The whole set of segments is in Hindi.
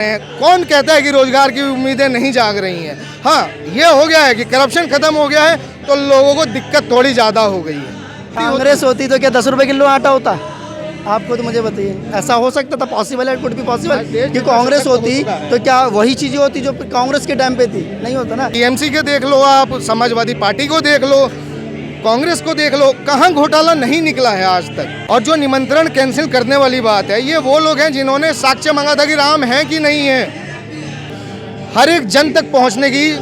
कौन कहता है कि रोजगार की उम्मीदें नहीं जाग रही हैं। हाँ, ये हो गया है कि करप्शन खत्म हो गया है तो लोगों को दिक्कत थोड़ी ज़्यादा हो गई है। कांग्रेस होती तो क्या 10 रुपए किलो आटा होता? आपको तो मुझे बताइए, ऐसा हो सकता था? पॉसिबल है, कुड भी पॉसिबल कि कांग्रेस होती तो क्या वही चीज़ें होती जो कांग्रेस के टाइम पे थी? नहीं होता ना। टीएमसी के देख लो, आप समाजवादी पार्टी को देख लो, कांग्रेस को देख लो, कहाँ घोटाला नहीं निकला है आज तक। और जो निमंत्रण कैंसिल करने वाली बात है, ये वो लोग हैं जिन्होंने साक्ष्य मांगा था कि राम है कि नहीं है। हर एक जन तक पहुंचने की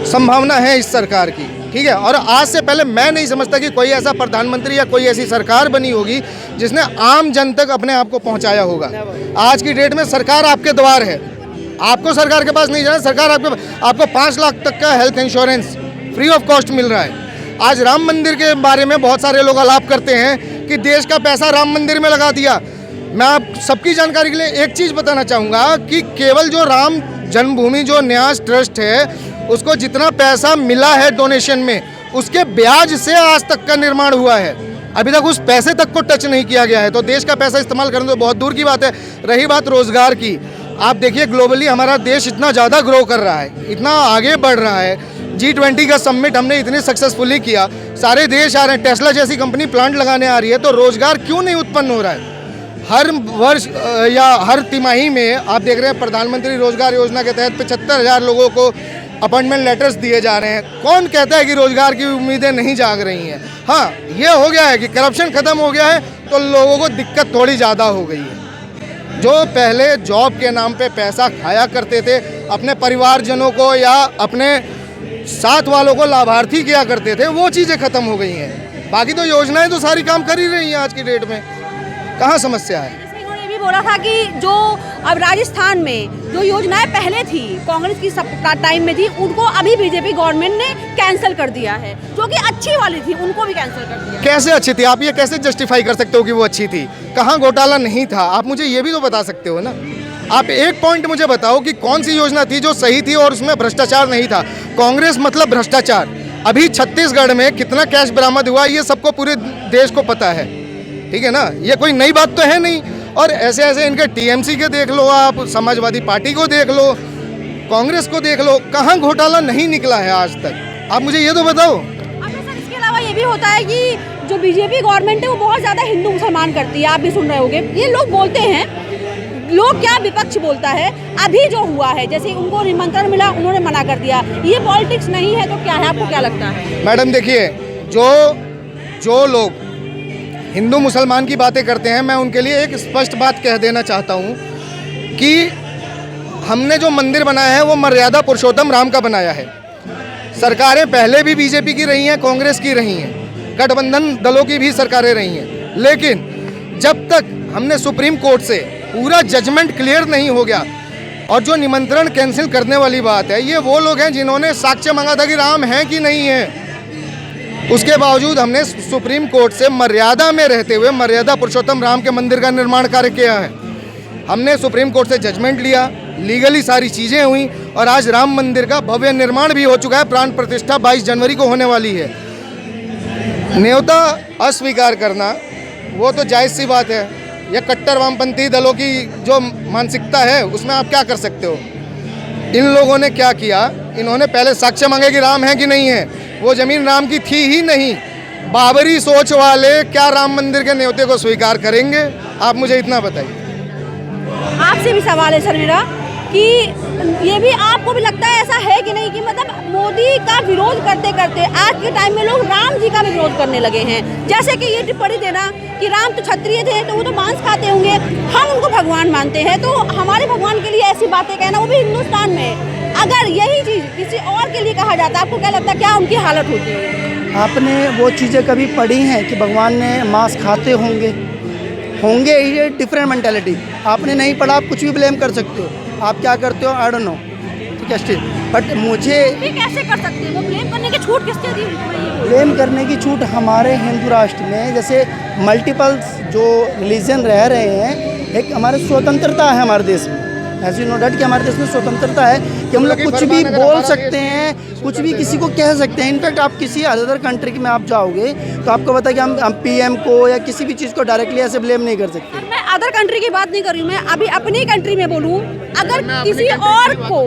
संभावना है इस सरकार की, ठीक है। और आज से पहले मैं नहीं समझता कि कोई ऐसा प्रधानमंत्री या कोई ऐसी सरकार बनी होगी जिसने आम जन तक अपने आप को पहुंचाया होगा। आज की डेट में सरकार आपके द्वार है, आपको सरकार के पास नहीं जाना, सरकार आपको 5 लाख तक का health insurance free of cost मिल रहा है। आज राम मंदिर के बारे में बहुत सारे लोग आलाप करते हैं कि देश का पैसा राम मंदिर में लगा दिया। मैं आप सबकी जानकारी के लिए एक चीज़ बताना चाहूँगा कि केवल जो राम जन्मभूमि जो न्यास ट्रस्ट है, उसको जितना पैसा मिला है डोनेशन में, उसके ब्याज से आज तक का निर्माण हुआ है। अभी तक उस पैसे तक को टच नहीं किया गया है। तो देश का पैसा इस्तेमाल करना तो बहुत दूर की बात है। रही बात रोजगार की, आप देखिए ग्लोबली हमारा देश इतना ज़्यादा ग्रो कर रहा है, इतना आगे बढ़ रहा है। G20 का समिट हमने इतनी सक्सेसफुली किया, सारे देश आ रहे हैं, टेस्ला जैसी कंपनी प्लांट लगाने आ रही है, तो रोजगार क्यों नहीं उत्पन्न हो रहा है? हर वर्ष या हर तिमाही में आप देख रहे हैं प्रधानमंत्री रोजगार योजना के तहत 75,000 लोगों को अपॉइंटमेंट लेटर्स दिए जा रहे हैं। कौन कहता है कि रोजगार की उम्मीदें नहीं जाग रही हैं? हाँ, ये हो गया है कि करप्शन खत्म हो गया है तो लोगों को दिक्कत थोड़ी ज़्यादा हो गई है। जो पहले जॉब के नाम पे पैसा खाया करते थे, अपने परिवारजनों को या अपने साथ वालों को लाभार्थी किया करते थे, वो चीज़ें खत्म हो गई हैं। बाकी तो योजनाएं तो सारी काम कर ही रही हैं आज की डेट में, कहाँ समस्या है। उन्होंने ये भी बोला था कि जो अब राजस्थान में जो योजनाएं पहले थी कांग्रेस की टाइम में थी, उनको अभी बीजेपी गवर्नमेंट ने कैंसिल कर दिया है। जो कि अच्छी वाली थी उनको भी कैंसिल कर दिया। कैसे अच्छी थी? आप ये कैसे जस्टिफाई कर सकते हो कि वो अच्छी थी? कहाँ घोटाला नहीं था? आप मुझे ये भी तो बता सकते हो ना। आप एक पॉइंट मुझे बताओ कि कौन सी योजना थी जो सही थी और उसमें भ्रष्टाचार नहीं था। कांग्रेस मतलब भ्रष्टाचार। अभी छत्तीसगढ़ में कितना कैश बरामद हुआ ये सबको पूरे देश को पता है, ठीक है ना। ये कोई नई बात तो है नहीं। और ऐसे ऐसे इनके टीएमसी के देख लो, आप समाजवादी पार्टी को देख लो, कांग्रेस को देख लो, कहाँ घोटाला नहीं निकला है आज तक। आप मुझे ये तो बताओ। अच्छा सर, इसके अलावा ये भी होता है कि जो बीजेपी गवर्नमेंट है वो बहुत ज़्यादा हिंदू मुसलमान करती है। आप भी सुन रहे होंगे, ये लोग बोलते हैं, लोग क्या विपक्ष बोलता है, अभी जो हुआ है जैसे उनको निमंत्रण मिला उन्होंने मना कर दिया, ये पॉलिटिक्स नहीं है तो क्या है? आपको क्या लगता है? मैडम देखिए, जो लोग हिंदू मुसलमान की बातें करते हैं, मैं उनके लिए एक स्पष्ट बात कह देना चाहता हूँ कि हमने जो मंदिर बनाया है वो मर्यादा पुरुषोत्तम राम का बनाया है। सरकारें पहले भी बीजेपी की रही हैं, कांग्रेस की रही हैं, गठबंधन दलों की भी सरकारें रही हैं, लेकिन जब तक हमने सुप्रीम कोर्ट से पूरा जजमेंट क्लियर नहीं हो गया, और जो निमंत्रण कैंसिल करने वाली बात है, ये वो लोग हैं जिन्होंने साक्ष्य मांगा था कि राम है कि नहीं है। उसके बावजूद हमने सुप्रीम कोर्ट से मर्यादा में रहते हुए मर्यादा पुरुषोत्तम राम के मंदिर का निर्माण कार्य किया है। हमने सुप्रीम कोर्ट से जजमेंट लिया, लीगली सारी चीज़ें हुई और आज राम मंदिर का भव्य निर्माण भी हो चुका है। प्राण प्रतिष्ठा 22 जनवरी को होने वाली है। न्योता अस्वीकार करना वो तो जायज़ सी बात है। यह कट्टर वामपंथी दलों की जो मानसिकता है उसमें आप क्या कर सकते हो। इन लोगों ने क्या किया, इन्होंने पहले साक्ष्य मांगे कि राम है कि नहीं है। वो ज़मीन राम की थी ही नहीं। बाबरी सोच वाले क्या राम मंदिर के न्योते को स्वीकार करेंगे? आप मुझे इतना बताइए। आपसे भी सवाल है सर मेरा कि ये भी आपको भी लगता है ऐसा है कि नहीं कि मतलब मोदी का विरोध करते करते आज के टाइम में लोग राम जी का भी विरोध करने लगे हैं। जैसे कि ये टिप्पणी देना कि राम तो क्षत्रिय थे तो वो तो मांस खाते होंगे, हम उनको भगवान मानते हैं, तो हमारे भगवान के लिए ऐसी बातें कहना, वो भी हिंदुस्तान में। अगर यही चीज़ किसी और के लिए कहा जाता, आपको क्या लगता है क्या उनकी हालत होती है? आपने वो चीज़ें कभी पढ़ी हैं कि भगवान ने मांस खाते होंगे? ये डिफरेंट मेंटालिटी। आपने नहीं पढ़ा, आप कुछ भी ब्लेम कर सकते हो। आप क्या करते हो आई डोंट नो, ठीक है स्टिल। बट मुझे कैसे कर सकते हैं? वो ब्लेम करने की छूट किसने दी? ब्लेम करने की छूट हमारे हिंदू राष्ट्र में जैसे मल्टीपल्स जो रिलीजन रह रहे हैं, एक हमारे स्वतंत्रता है हमारे देश में। ऐसी नो डाउट कि हमारे देश में स्वतंत्रता है कि हम लोग कुछ भी बोल सकते हैं, कुछ भी किसी को कह सकते हैं। इनफैक्ट आप किसी अदर कंट्री में आप जाओगे तो आपको पता है कि हम पीएम को या किसी भी चीज़ को डायरेक्टली ऐसे ब्लेम नहीं कर सकते। मैं अदर कंट्री की बात नहीं कर रही हूँ मैं, अभी अपनी कंट्री में बोलूँ, अगर किसी और को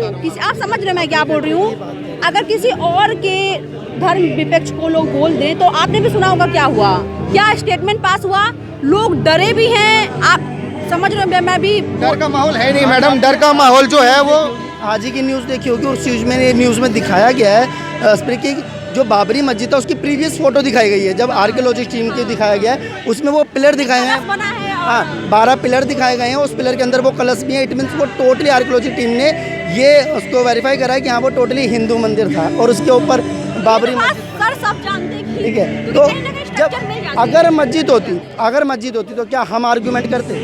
आप समझ रहे मैं क्या बोल रही हूँ, अगर किसी और के धर्म विपक्ष को लोग बोल दें तो आपने भी सुना होगा क्या हुआ, क्या स्टेटमेंट पास हुआ, लोग डरे भी हैं, आप समझ रहे हो। मैं भी डर का माहौल है नहीं मैडम, डर का माहौल जो है वो आज ही की न्यूज़ देखी होगी, उस न्यूज़ में दिखाया गया है स्पीकिंग जो बाबरी मस्जिद था उसकी प्रीवियस फोटो दिखाई गई है, जब आर्कियोलॉजिस्ट टीम के दिखाया गया है, उसमें वो पिलर दिखाए हैं, बना है हाँ 12 पिलर दिखाए गए हैं, उस पिलर के अंदर वो कलश भी है। इट मीन्स वो टोटली आर्कियोलॉजी टीम ने ये उसको वेरीफाई करा है कि हाँ वो टोटली हिंदू मंदिर था और उसके ऊपर बाबरी सर सब जानते हैं कि ठीक है। तो जब अगर मस्जिद होती तो क्या हम आर्गूमेंट करते,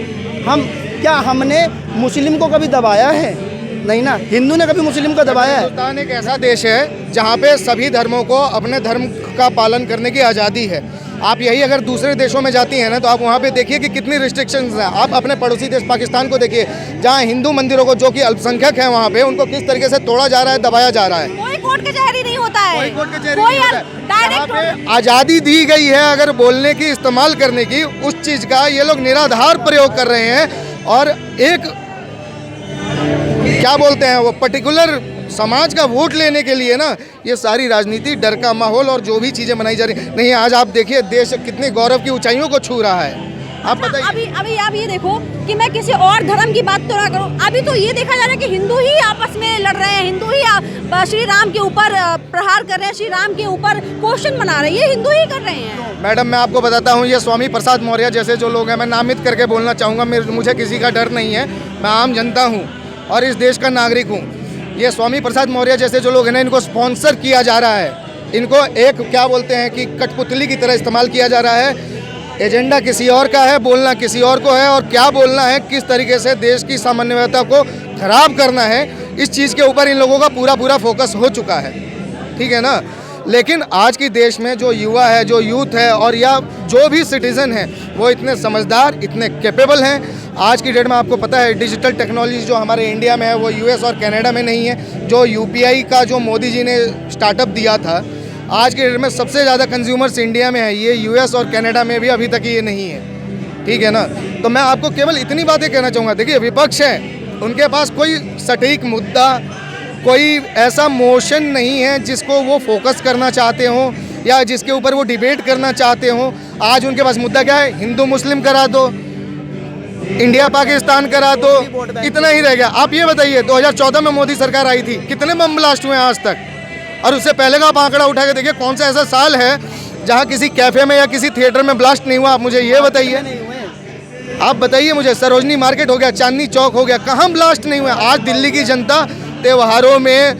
क्या हमने मुस्लिम को कभी दबाया है? नहीं ना, हिंदू ने कभी मुस्लिम को दबाया है? हिंदुस्तान एक ऐसा देश है जहाँ पे सभी धर्मों को अपने धर्म का पालन करने की आज़ादी है। आप यही अगर दूसरे देशों में जाती हैं ना तो आप वहाँ पे देखिए कि कितनी रिस्ट्रिक्शंस हैं। आप अपने पड़ोसी देश पाकिस्तान को देखिए, जहाँ हिंदू मंदिरों को, जो कि अल्पसंख्यक है वहाँ पे, उनको किस तरीके से तोड़ा जा रहा है, दबाया जा रहा है। कोई कोर्ट कचहरी नहीं होता है, कोई कोर्ट कचहरी नहीं होता है। यहाँ पे आज़ादी दी गई है अगर बोलने की, इस्तेमाल करने की, उस चीज़ का ये लोग निराधार प्रयोग कर रहे हैं और एक क्या बोलते हैं वो पर्टिकुलर समाज का वोट लेने के लिए ना ये सारी राजनीति, डर का माहौल और जो भी चीज़ें बनाई जा रही नहीं। आज आप देखिए देश कितने गौरव की ऊंचाइयों को छू रहा है। आप बताइए। अभी आप ये देखो कि मैं किसी और धर्म की बात तो ना करूं, अभी तो ये देखा जा रहा है कि हिंदू ही आपस में लड़ रहे हैं, हिंदू ही श्री राम के ऊपर प्रहार कर रहे हैं, श्री राम के ऊपर क्वेश्चन बना रहे हैं, ये हिंदू ही कर रहे हैं। मैडम मैं आपको बताता हूँ, ये स्वामी प्रसाद मौर्य जैसे जो लोग हैं, मैं नामित करके बोलना चाहूँगा, मुझे किसी का डर नहीं है, मैं आम जनता हूँ और इस देश का नागरिक हूँ। ये स्वामी प्रसाद मौर्य जैसे जो लोग हैं ना, इनको स्पॉन्सर किया जा रहा है, इनको एक क्या बोलते हैं कि कठपुतली की तरह इस्तेमाल किया जा रहा है। एजेंडा किसी और का है, बोलना किसी और को है, और क्या बोलना है, किस तरीके से देश की सामान्यता को खराब करना है, इस चीज़ के ऊपर इन लोगों का पूरा फोकस हो चुका है। ठीक है ना। लेकिन आज की देश में जो युवा है, जो यूथ है, और या जो भी सिटीज़न है, वो इतने समझदार, इतने कैपेबल हैं। आज की डेट में आपको पता है डिजिटल टेक्नोलॉजी जो हमारे इंडिया में है वो यूएस और कनाडा में नहीं है। जो यूपीआई का जो मोदी जी ने स्टार्टअप दिया था, आज के डेट में सबसे ज़्यादा कंज्यूमर्स इंडिया में है, ये यूएस और कनाडा में भी अभी तक ये नहीं है। ठीक है ना। तो मैं आपको केवल इतनी बातें कहना चाहूँगा, देखिए विपक्ष है, उनके पास कोई सटीक मुद्दा, कोई ऐसा मोशन नहीं है जिसको वो फोकस करना चाहते हों या जिसके ऊपर वो डिबेट करना चाहते हों। आज उनके पास मुद्दा क्या है? हिंदू मुस्लिम करा दो, इंडिया पाकिस्तान करा दो, इतना ही रह गया। आप ये बताइए 2014 में मोदी सरकार आई थी, कितने बम ब्लास्ट हुए आज तक? और उससे पहले का आप आंकड़ा उठा के देखिए, कौन सा ऐसा साल है जहाँ किसी कैफे में या किसी थिएटर में ब्लास्ट नहीं हुआ? आप मुझे ये बताइए, आप बताइए मुझे। सरोजनी मार्केट हो गया, चांदनी चौक हो गया, कहाँ ब्लास्ट नहीं हुआ? आज दिल्ली की जनता त्योहारों में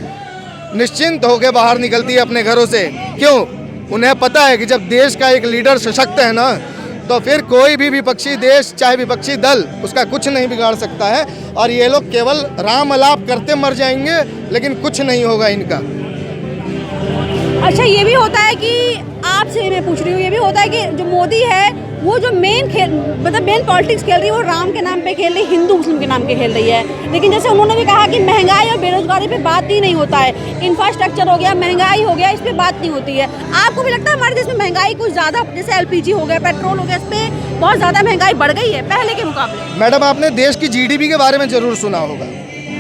निश्चिंत होकर बाहर निकलती है अपने घरों से। क्यों? उन्हें पता है कि जब देश का एक लीडर सशक्त है ना, तो फिर कोई भी विपक्षी देश, चाहे विपक्षी दल, उसका कुछ नहीं बिगाड़ सकता है। और ये लोग केवल राम अलाप करते मर जाएंगे, लेकिन कुछ नहीं होगा इनका। अच्छा, ये भी होता है कि आपसे मैं पूछ रही हूँ, ये भी होता है कि जो मोदी है वो जो मेन पॉलिटिक्स खेल रही है वो राम के नाम पे खेल रही है, हिंदू मुस्लिम के नाम पे खेल रही है। लेकिन जैसे उन्होंने भी कहा कि महंगाई और बेरोजगारी पे बात ही नहीं होता है, इंफ्रास्ट्रक्चर हो गया, महंगाई हो गया, इस पे बात नहीं होती है। आपको भी लगता है हमारे देश में महंगाई कुछ ज़्यादा, जैसे एलपीजी हो गया, पेट्रोल हो गया, इस पर बहुत ज़्यादा महंगाई बढ़ गई है पहले के मुकाबले? मैडम आपने देश की जीडीपी के बारे में ज़रूर सुना होगा।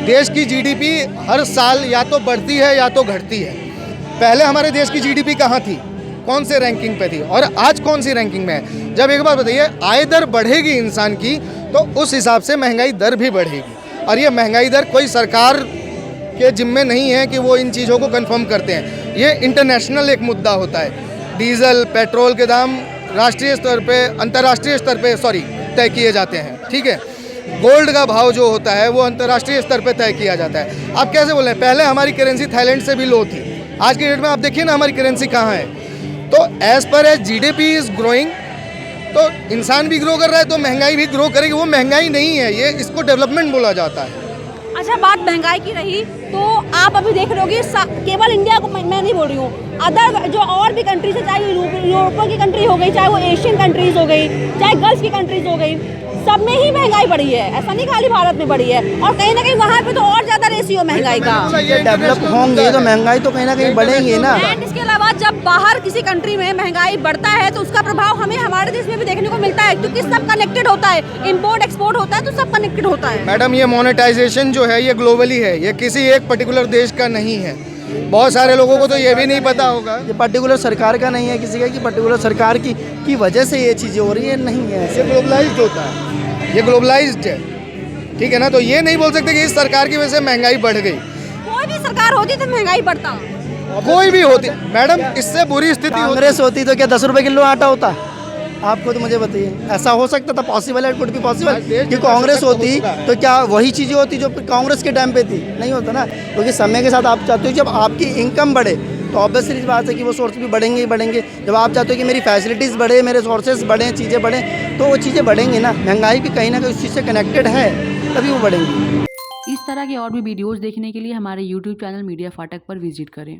देश की जीडीपी हर साल या तो बढ़ती है या तो घटती है। पहले हमारे देश की जीडीपी कहाँ थी, कौन से रैंकिंग पे थी, और आज कौन सी रैंकिंग में है? जब एक बार बताइए, आय दर बढ़ेगी इंसान की तो उस हिसाब से महंगाई दर भी बढ़ेगी। और ये महंगाई दर कोई सरकार के जिम्मे नहीं है कि वो इन चीज़ों को कंफर्म करते हैं, ये इंटरनेशनल एक मुद्दा होता है। डीजल पेट्रोल के दाम राष्ट्रीय स्तर पे, अंतर्राष्ट्रीय स्तर पे तय किए जाते हैं। ठीक है। गोल्ड का भाव जो होता है वो अंतर्राष्ट्रीय स्तर पे तय किया जाता है। आप कैसे बोल रहे हैं? पहले हमारी करेंसी थाईलैंड से भी लो थी, आज की डेट में आप देखिए ना हमारी करेंसी कहाँ है। तो as per as GDP is growing, तो इंसान भी ग्रो कर रहा है तो महंगाई भी ग्रो करेगी। वो महंगाई नहीं है, ये इसको डेवलपमेंट बोला जाता है। अच्छा, बात महंगाई की रही तो आप अभी देख रहे होगे, केवल इंडिया को मैं नहीं बोल रही हूँ, अदर जो और भी कंट्रीज है, चाहे यूरोप की कंट्री हो गई, चाहे वो एशियन कंट्रीज हो गई, चाहे गल्फ की कंट्रीज हो गई, सब में ही महंगाई बढ़ी है, ऐसा नहीं खाली भारत में बढ़ी है, और कहीं ना कहीं वहाँ पे तो और ज्यादा रेशियो महंगाई का। डेवलप होंगे तो महंगाई तो कहीं ना कहीं बढ़ेंगी ना। एंड इसके अलावा जब बाहर किसी कंट्री में महंगाई बढ़ता है तो उसका प्रभाव हमें हमारे देश में भी देखने को मिलता है, क्योंकि सब कनेक्टेड होता है, इम्पोर्ट एक्सपोर्ट होता है तो सब कनेक्टेड होता है। मैडम ये मोनेटाइजेशन जो है ये ग्लोबली है, ये किसी एक पर्टिकुलर देश का नहीं है। बहुत सारे लोगों को तो ये भी नहीं पता होगा। ये पर्टिकुलर सरकार का नहीं है किसी का कि पर्टिकुलर सरकार की वजह से ये चीज़ें हो रही है, नहीं है। ये ग्लोबलाइज्ड होता है, ये ग्लोबलाइज्ड है, ठीक है ना। तो ये नहीं बोल सकते कि इस सरकार की वजह से महंगाई बढ़ गई। कोई भी सरकार होती तो महंगाई बढ़ता, कोई भी होती मैडम, इससे बुरी स्थिति होती। कांग्रेस होती तो क्या 10 रुपए किलो आटा होता? आप खुद मुझे बताइए, ऐसा हो सकता था? पॉसिबल है, इट कुड बी पॉसिबल कि कांग्रेस होती तो क्या वही चीज़ें होती जो कांग्रेस के टाइम पे थी? नहीं होता ना, क्योंकि समय के साथ आप चाहते हो जब आपकी इनकम बढ़े तो ऑब्वियसली बात है कि वो सोर्स भी बढ़ेंगे ही बढ़ेंगे। जब आप चाहते हो कि मेरी फैसिलिटीज़ बढ़े, मेरे सोर्सेज बढ़ें, चीज़ें बढ़ें, तो वो चीज़ें बढ़ेंगी ना। महंगाई भी कहीं ना कहीं उस चीज़ से कनेक्टेड है, तभी वो बढ़ेंगी। इस तरह के और भी वीडियोस देखने के लिए हमारे YouTube चैनल मीडिया फाटक पर विजिट करें।